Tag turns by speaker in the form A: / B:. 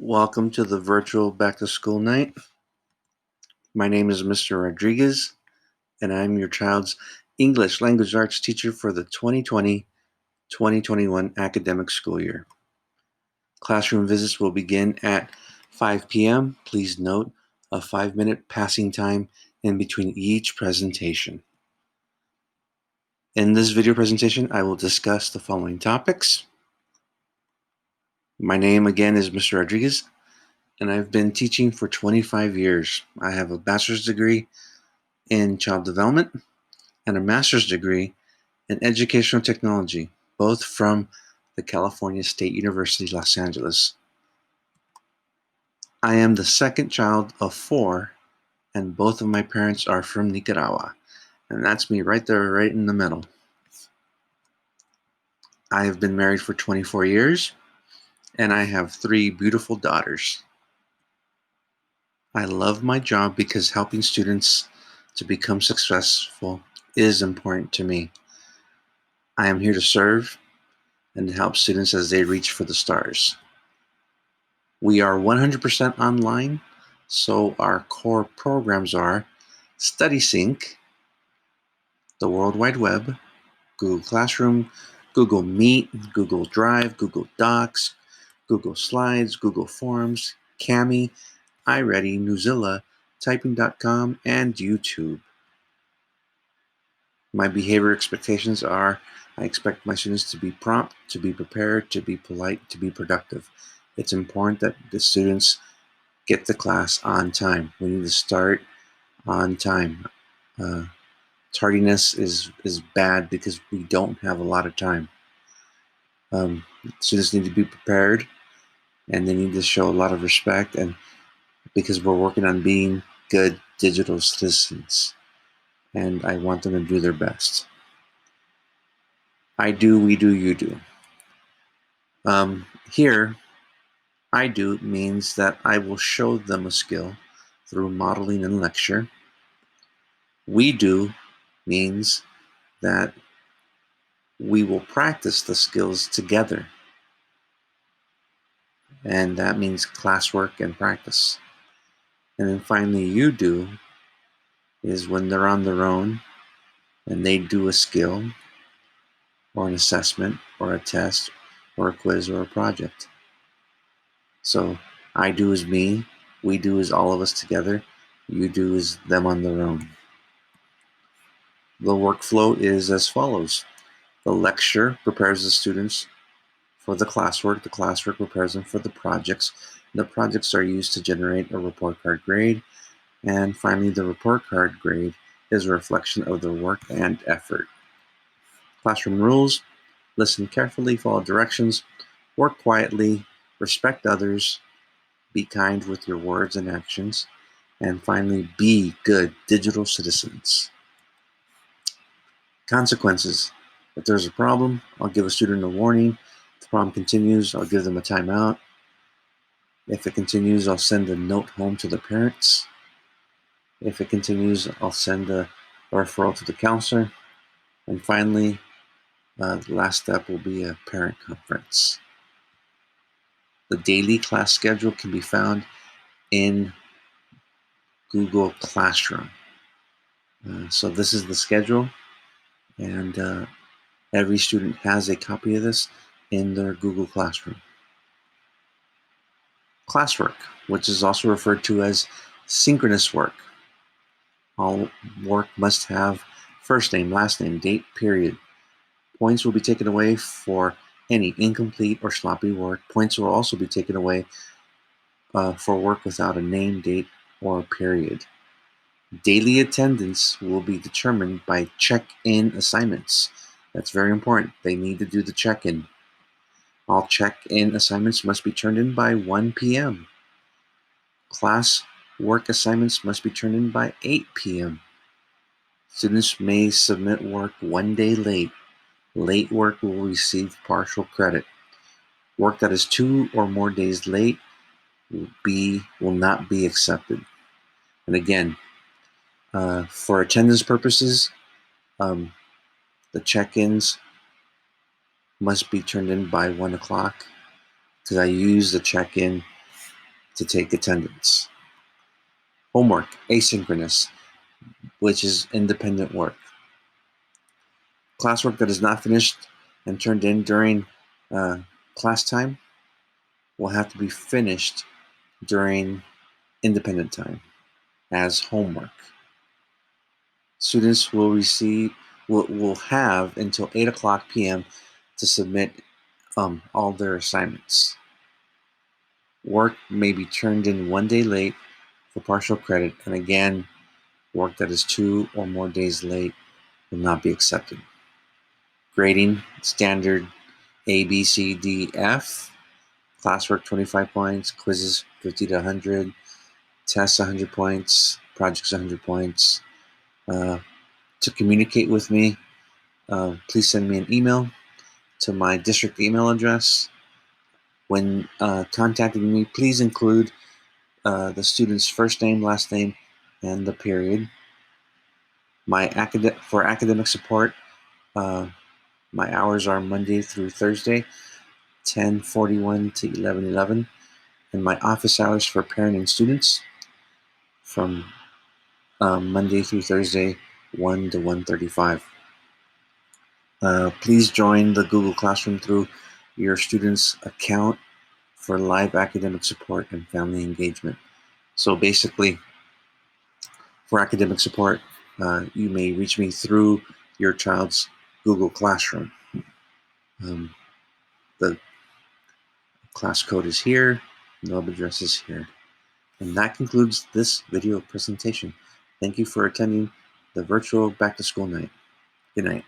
A: Welcome to the virtual back to school night. My name is Mr. Rodriguez, and I'm your child's English language arts teacher for the 2020-2021 academic school year. Classroom visits will begin at 5 p.m. Please note a 5-minute passing time in between each presentation. In this video presentation, I will discuss the following topics. My name again is Mr. Rodriguez, and I've been teaching for 25 years. I have a bachelor's degree in child development and a master's degree in educational technology, both from the California State University, Los Angeles. I am the second child of 4, and both of my parents are from Nicaragua, and that's me right there, right in the middle. I have been married for 24 years, and I have 3 beautiful daughters. I love my job because helping students to become successful is important to me. I am here to serve and to help students as they reach for the stars. We are 100% online, so our core programs are StudySync, the World Wide Web, Google Classroom, Google Meet, Google Drive, Google Docs, Google Slides, Google Forms, Kami, iReady, Newzilla, Typing.com, and YouTube. My behavior expectations are I expect my students to be prompt, to be prepared, to be polite, to be productive. It's important that the students get to class on time. We need to start on time. Tardiness is bad because we don't have a lot of time. Students need to be prepared, and they need to show a lot of respect, and because we're working on being good digital citizens, and I want them to do their best. I do, we do, you do. Here, I do means that I will show them a skill through modeling and lecture. We do means that we will practice the skills together. And that means classwork and practice. And then finally, you do is when they're on their own and they do a skill or an assessment or a test or a quiz or a project. So I do is me, we do is all of us together, you do is them on their own. The workflow is as follows. The lecture prepares the students for the classwork prepares them for the projects. The projects are used to generate a report card grade, and finally the report card grade is a reflection of their work and effort. Classroom rules: listen carefully, follow directions, work quietly, respect others, be kind with your words and actions, and finally be good digital citizens. Consequences: if there's a problem, I'll give a student a warning. If the problem continues, I'll give them a timeout. If it continues, I'll send a note home to the parents. If it continues, I'll send a referral to the counselor. And finally, the last step will be a parent conference. The daily class schedule can be found in Google Classroom. So this is the schedule, and every student has a copy of this in their Google Classroom. Classwork, which is also referred to as synchronous work. All work must have first name, last name, date, period. Points will be taken away for any incomplete or sloppy work. Points will also be taken away for work without a name, date, or period. Daily attendance will be determined by check-in assignments. That's very important. They need to do the check-in. All check-in assignments must be turned in by 1 p.m. Class work assignments must be turned in by 8 p.m. Students may submit work 1 day late. Late work will receive partial credit. Work that is 2 or more days late will not be accepted. And again, for attendance purposes, the check-ins must be turned in by 1 o'clock because I use the check-in to take attendance. Homework, asynchronous, which is independent work. Classwork that is not finished and turned in during class time will have to be finished during independent time as homework. Students will have until 8 p.m. to submit all their assignments. Work may be turned in 1 day late for partial credit, and again, work that is 2 or more days late will not be accepted. Grading, standard A, B, C, D, F. Classwork 25 points, quizzes 50 to 100, tests 100 points, projects 100 points. To communicate with me, please send me an email to my district email address. When contacting me, please include the student's first name, last name, and the period. For academic support, my hours are Monday through Thursday, 10:41 to 11:11, and my office hours for parent and students from Monday through Thursday, 1 to 1:35. Please join the Google Classroom through your student's account for live academic support and family engagement. So basically, for academic support, you may reach me through your child's Google Classroom. The class code is here, the web address is here. And that concludes this video presentation. Thank you for attending the virtual back to school night. Good night.